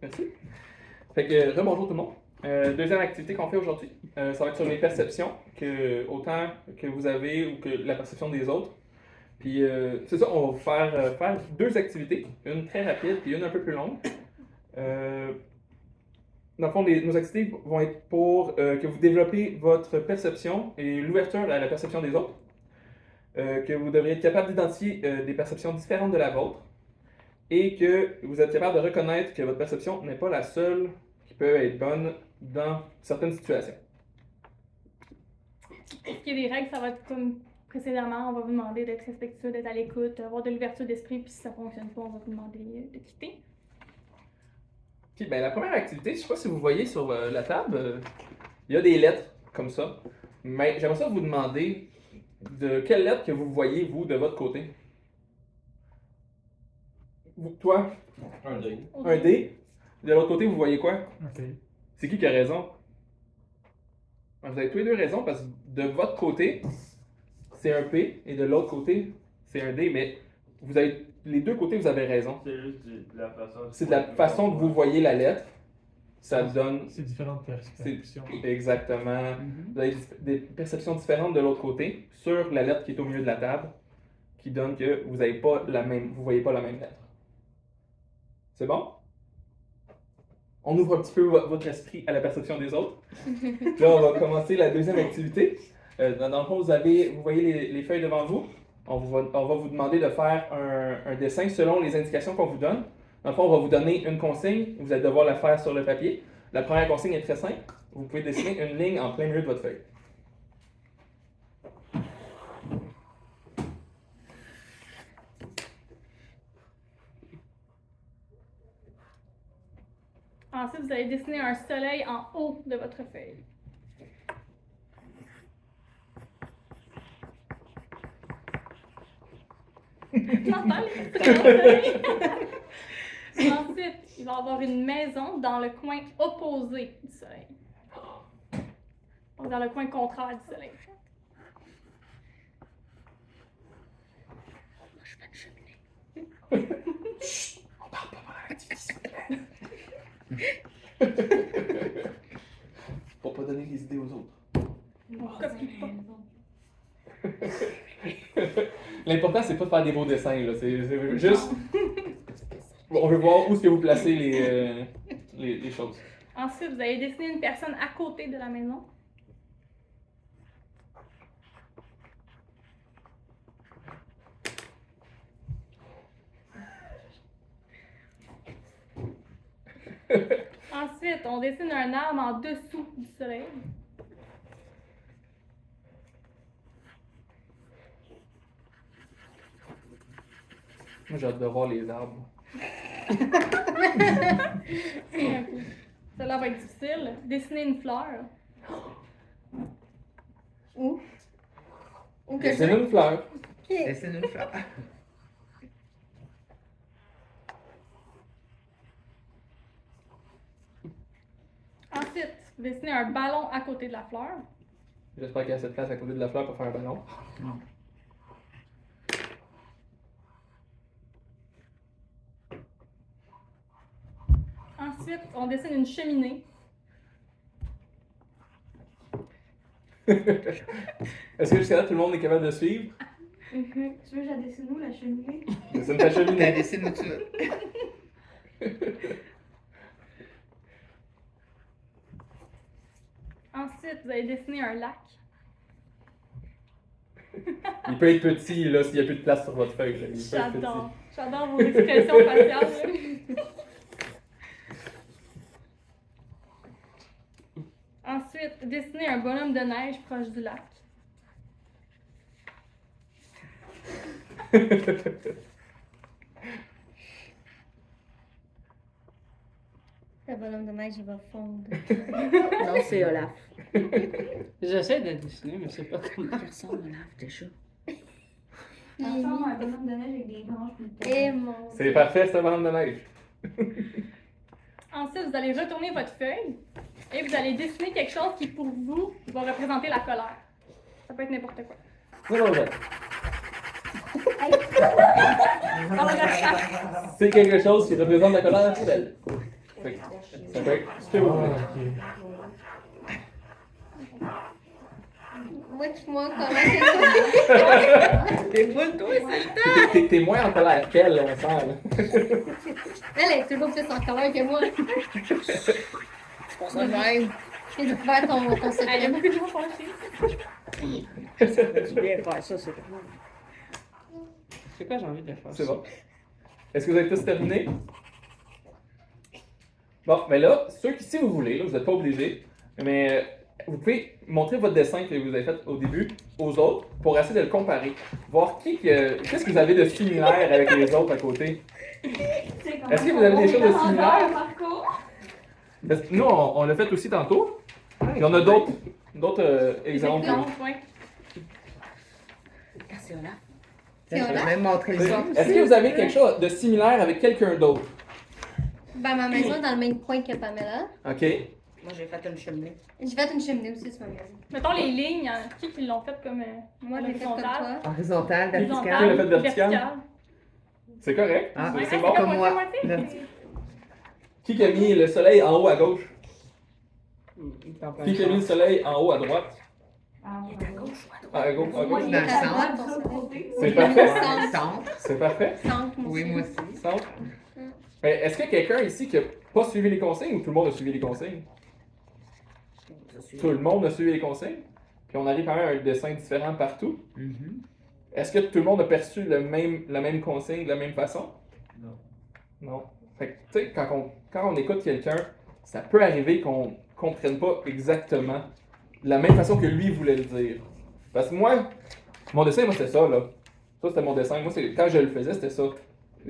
Merci. Fait que, bonjour tout le monde. Deuxième activité qu'on fait aujourd'hui, ça va être sur les perceptions, autant que vous avez ou que la perception des autres. Puis c'est ça, on va faire deux activités, une très rapide puis une un peu plus longue. Dans le fond, nos activités vont être pour que vous développez votre perception et l'ouverture à la perception des autres. Que vous devriez être capable d'identifier des perceptions différentes de la vôtre et que vous êtes capable de reconnaître que votre perception n'est pas la seule qui peut être bonne dans certaines situations. Est-ce qu'il y a des règles? Ça va être comme précédemment, on va vous demander d'être respectueux, d'être à l'écoute, avoir de l'ouverture d'esprit, puis si ça ne fonctionne pas, on va vous demander de quitter. Puis ben, la première activité, je ne sais pas si vous voyez sur la table, il y a des lettres comme ça. Mais j'aimerais ça vous demander de quelle lettre que vous voyez, vous, de votre côté. Toi? Un dé. Un D. De l'autre côté, vous voyez quoi? Ok. C'est qui a raison? Vous avez tous les deux raison parce que de votre côté, c'est un P et de l'autre côté, c'est un D. Mais vous avez, les deux côtés, vous avez raison. C'est juste de la façon. C'est de la façon que vous voyez la lettre. Ça donne. C'est différentes perceptions. Exactement. Vous avez des perceptions différentes de l'autre côté sur la lettre qui est au milieu de la table qui donne que vous avez pas la même, vous voyez pas la même lettre. C'est bon? On ouvre un petit peu votre esprit à la perception des autres. Là, on va commencer la deuxième activité. Dans le fond, vous voyez les feuilles devant vous. On va vous demander de faire un dessin selon les indications qu'on vous donne. Dans le fond, on va vous donner une consigne. Vous allez devoir la faire sur le papier. La première consigne est très simple. Vous pouvez dessiner une ligne en plein milieu de votre feuille. Ensuite, vous allez dessiner un soleil en haut de votre feuille. J'entends les petits soleils. Ensuite, il va y avoir une maison dans le coin opposé du soleil. Donc, dans le coin contraire du soleil. Je fais une cheminée. Chut! On parle pas pendant l'activité, s'il vous plaît. Pour pas donner des idées aux autres. On copie pas. L'important, c'est pas de faire des beaux dessins, là. C'est juste. On veut voir où est-ce que vous placez les choses. Ensuite, vous allez dessiner une personne à côté de la maison. Ensuite, on dessine un arbre en dessous du soleil. Moi, j'ai hâte de voir les arbres. Cela va être difficile. Dessiner une fleur. Où? Où que C'est je... une fleur. Dessine une fleur. Ensuite, dessiner un ballon à côté de la fleur. J'espère qu'il y a cette place à côté de la fleur pour faire un ballon. Ensuite, on dessine une cheminée. Est-ce que jusqu'à là, tout le monde est capable de suivre? Tu veux que je dessine où la cheminée? Dessine ta cheminée. Dessine où tu veux. Ensuite, vous allez dessiner un lac. Il peut être petit, là, s'il n'y a plus de place sur votre feuille. Là. Il peut être petit. J'adore vos expressions faciales. Ensuite, dessiner un bonhomme de neige proche du lac. Le bonhomme de neige, il va fondre. Non, c'est Olaf. J'essaie de dessiner, mais c'est pas comme. Il ressemble à Olaf déjà. Ça ressemble à un bonhomme de neige avec des branches et Eh mon C'est parfait, c'est un bonhomme de neige. Ensuite, vous allez retourner votre feuille et vous allez dessiner quelque chose qui, pour vous, va représenter la colère. Ça peut être n'importe quoi. Non, non, non. C'est quelque chose qui représente la colère naturelle. Fait que ça peut être ce que vous voulez. Moi, comment c'est Déboule-toi, c'est T'es moins en colère qu'elle, on sent. Là. Elle est toujours plus en colère que moi. pour ça même. Et de faire ton Il y a secret. beaucoup de gens fâchés. Ça fait du bien faire ça, c'est cool. C'est quoi j'ai envie de faire? C'est bon. Est-ce que vous avez tous terminé? Bon, mais là, ceux qui, si vous voulez, là, vous n'êtes pas obligés, mais vous pouvez montrer votre dessin que vous avez fait au début aux autres pour essayer de le comparer. Voir qu'est-ce que vous avez de similaire avec les autres à côté. Est-ce que vous avez des choses de similaires? Parce que nous, on l'a fait aussi tantôt. Il y en a d'autres exemples. Donc, ouais. Ah, c'est là. C'est Je vais là? même montrer ça. Est-ce que vous avez quelque chose de similaire avec quelqu'un d'autre? Ben, ma maison est dans le même coin que Pamela. OK. Moi, j'ai fait une cheminée. J'ai fait une cheminée aussi sur ma maison. Mettons les lignes, qui l'ont fait comme. Moi, je l'ai fait comme horizontale. toi. Horizontale, Qui l'a verticale. fait verticale? C'est correct. Ah, Ouais, c'est c'est bon. comme moi. moitié-moitié. Qui a mis le soleil en haut à gauche? Il t'en prend Qui a mis le soleil en haut à droite? Ah, à gauche, à Moi, gauche. il Dans est le à centre. droite, de l'autre côté. C'est Moi, parfait. centre. Centre. C'est parfait. Centre, moi Oui, aussi. moi aussi. Centre. Mais est-ce qu'il y a quelqu'un ici qui n'a pas suivi les consignes ou tout le monde a suivi les consignes? Tout le monde a suivi les consignes. Puis on arrive quand même à un dessin différent partout. Mhm. Est-ce que tout le monde a perçu la même consigne de la même façon? Non. Non. Fait que, tu sais, quand on écoute quelqu'un, ça peut arriver qu'on ne comprenne pas exactement de la même façon que lui voulait le dire. Parce que moi, mon dessin, moi, c'était ça, là. Ça, c'était mon dessin. Moi, quand je le faisais, c'était ça. Y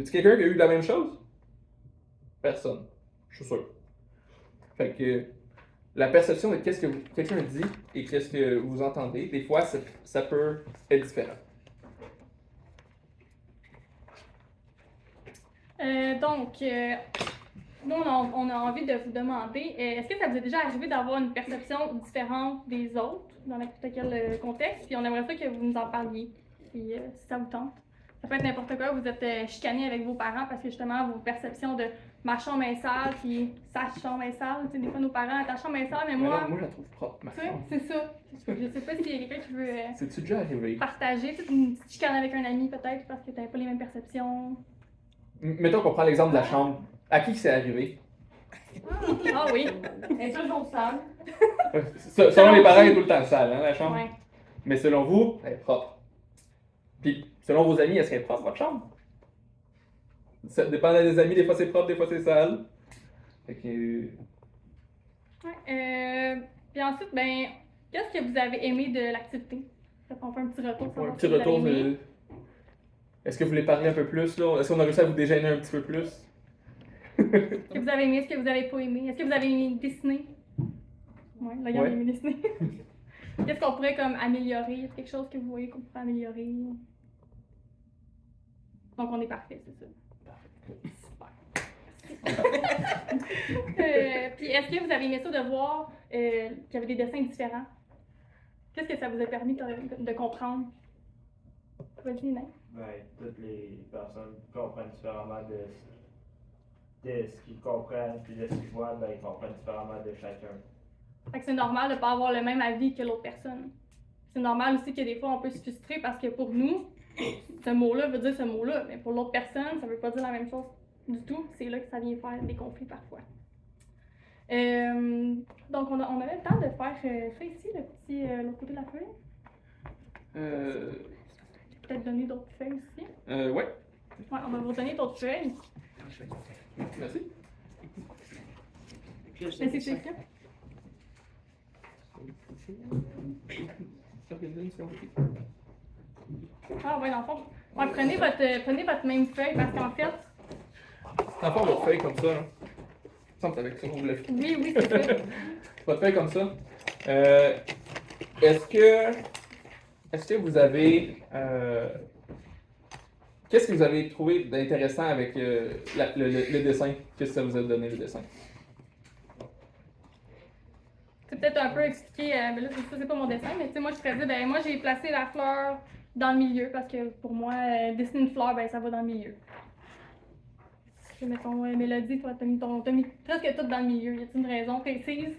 a-t-il quelqu'un qui a eu la même chose? Personne. Je suis sûr. Fait que la perception de qu'est-ce que quelqu'un dit et qu'est-ce que vous entendez, des fois, ça peut être différent. Nous, on a envie de vous demander, est-ce que ça vous est déjà arrivé d'avoir une perception différente des autres dans n'importe quel contexte? Puis on aimerait ça que vous nous en parliez, puis, si ça vous tente. Ça peut être n'importe quoi, vous êtes chicané avec vos parents parce que justement, vos perceptions de ma chambre est sale, puis sa chambre est sale. Tu sais, des fois, nos parents, ta chambre est sale, mais Mais moi, non, moi, je la trouve propre, ma tu sais, chambre. c'est ça. Je sais pas s'il y a quelqu'un qui veut C'est-tu déjà arrivé? partager, tu sais, une petite chicane avec un ami peut-être parce que t'avais pas les mêmes perceptions. Mettons qu'on prend l'exemple de la chambre. À qui c'est arrivé? Ah oui, Elle est toujours sale. Selon les parents, elle est tout le temps sale, hein, la chambre. ouais. Mais selon vous, elle est propre. Puis, selon vos amis, est-ce qu'elle est propre, votre chambre? Ça dépend des amis, des fois c'est propre, des fois c'est sale. Fait que... Ouais, puis ensuite, ben, qu'est-ce que vous avez aimé de l'activité? Peut-être qu'on fait un petit retour. Un savoir petit ce que vous avez retour aimé. de... Est-ce que vous voulez parler un peu plus, là? Est-ce qu'on a réussi à vous dégêner un petit peu plus? Ce que vous avez aimé, ce que vous avez pas aimé. Est-ce que vous avez aimé dessiner? Ouais, là, il y a Ouais. aimé dessiner. Qu'est-ce qu'on pourrait comme améliorer? Est-ce quelque chose que vous voyez qu'on pourrait améliorer? Donc, on est parfait, c'est ça. Puis, est-ce que vous avez aimé ça de voir qu'il y avait des dessins différents? Qu'est-ce que ça vous a permis de comprendre? Vas-y, Nina. Ben, toutes les personnes comprennent différemment de ce qu'ils comprennent, puis de ce qu'ils voient, ben, ils comprennent différemment de chacun. Fait que c'est normal de ne pas avoir le même avis que l'autre personne. C'est normal aussi que des fois on peut se frustrer parce que pour nous, ce mot-là veut dire ce mot-là, mais pour l'autre personne, ça veut pas dire la même chose du tout. C'est là que ça vient faire des conflits parfois. Donc on avait le temps de faire ça ici, l'autre côté de la feuille. Peut-être donner d'autres feuilles aussi. Ouais. Ouais, on va vous donner d'autres feuilles. Merci. Mais c'est ça. Ah ouais, dans le fond. Ouais, prenez votre même feuille parce qu'en fait, Dans le fond, votre feuille comme ça, là. Il me semble que c'est avec ça qu'on voulait faire. oui, c'est ça. Votre feuille comme ça. Est-ce que vous avez... qu'est-ce que vous avez trouvé d'intéressant avec le dessin? Qu'est-ce que ça vous a donné, le dessin? C'est peut-être un peu expliqué, mais là, ça, c'est pas mon dessin, mais tu sais, moi, je pourrais dire, ben, moi, j'ai placé la fleur dans le milieu, parce que pour moi, dessiner une fleur, ben ça va dans le milieu. Si, mettons, Mélodie, toi, t'as mis presque tout dans le milieu. Y a-t-il une raison précise?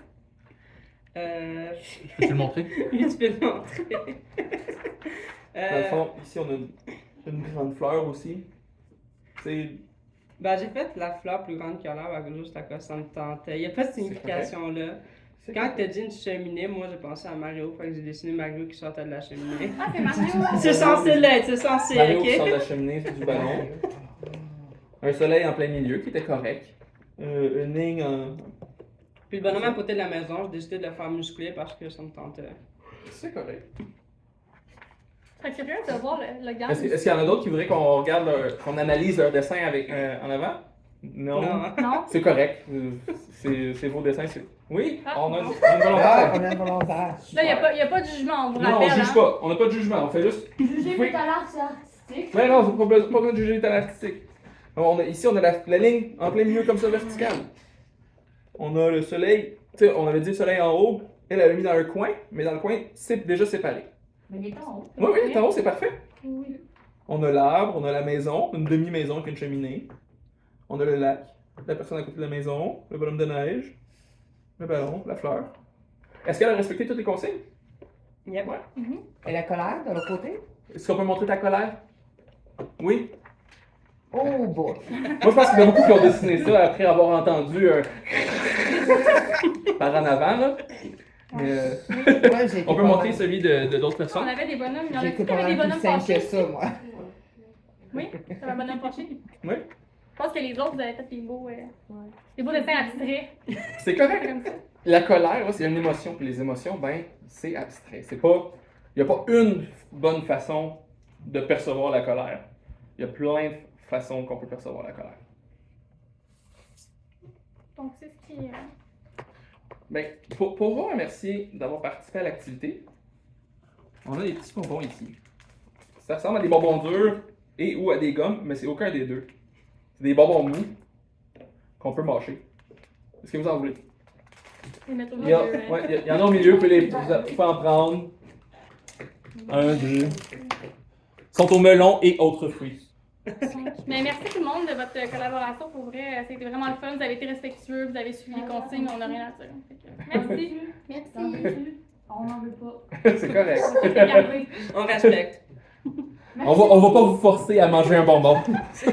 Peux-tu le montrer? Oui, tu peux le montrer. Dans le fond, ici, on a une grande fleur aussi. C'est Ben, j'ai fait la fleur plus grande que l'arbre juste à cause ça me tentait. Il n'y a pas de signification là. Quand tu as dit une cheminée, moi j'ai pensé à Mario, fait que j'ai dessiné Mario qui sortait de la cheminée. Ah, c'est Mario! C'est censé l'être, c'est censé, Mario qui sort de ok? la cheminée, c'est du ballon. Un soleil en plein milieu qui était correct. Une ligne en. Puis le bonhomme à côté de la maison, j'ai décidé de le faire muscler parce que ça me tentait. C'est correct. Je serais curieuse de voir le gars. Est-ce qu'il y en a d'autres qui voudraient qu'on regarde qu'on analyse leur dessin avec en avant? Non. Non? C'est correct. C'est vos dessins. Oui, Ah, on a bon. une Ah, volontaire. on a un volontaire. Là, il n'y a pas de jugement, on vous Non, on rappelle. juge pas. On n'a pas de jugement. On fait juste. Juger Oui. tout à l'art, c'est artistique. Mais non, c'est pas besoin de juger le talent artistique. Ici, on a la ligne en plein milieu comme ça, verticale. On a le soleil. Tu sais, on avait dit le soleil en haut. Elle l'a mis dans un coin, mais dans le coin, c'est déjà séparé. Mais il est en haut. Oui, oui, il est en haut, c'est parfait. Oui. On a l'arbre, on a la maison, une demi-maison avec une cheminée. On a le lac, la personne à côté de la maison, le bonhomme de neige, le ballon, la fleur. Est-ce qu'elle a respecté toutes les consignes? Yep. Ouais. Et la colère de l'autre côté? Est-ce qu'on peut montrer ta colère? Oui. Oh boy! Moi, je pense qu'il y en a beaucoup qui ont dessiné ça après avoir entendu par en avant, là. Mais, Ouais, j'ai été on peut pas montrer mal- celui de d'autres On personnes. avait des bonhommes. Il y en a J'ai qui été pas avaient des mal plus bonhommes simple que fâchés. ça, moi. Oui, t'avais un bonhomme fâché. Oui. Je pense que les autres, vous avez fait des beaux dessins abstraits. C'est correct. Comme ça. La colère, là, c'est une émotion. Puis les émotions, ben, c'est abstrait. C'est pas. Il n'y a pas une bonne façon de percevoir la colère. Il y a plein de façons qu'on peut percevoir la colère. Donc, c'est ce qui. Ben, pour vous remercier d'avoir participé à l'activité, on a des petits bonbons ici. Ça ressemble à des bonbons durs et ou à des gommes, mais c'est aucun des deux. C'est des bonbons mous qu'on peut mâcher. Est-ce que vous en voulez? Les mettre au Il y, a, milieu, hein. ouais, il y en a au milieu, vous pouvez en prendre. Un, deux. Ils sont au melon et autres fruits. Mais merci tout le monde de votre collaboration. Pour vrai, c'était vraiment le fun. Vous avez été respectueux, vous avez suivi les consignes, on n'a rien à dire. Fait que, merci. Merci. On n'en veut pas. C'est correct. C'est gardé. On respecte. On va pas vous forcer à manger un bonbon. Merci.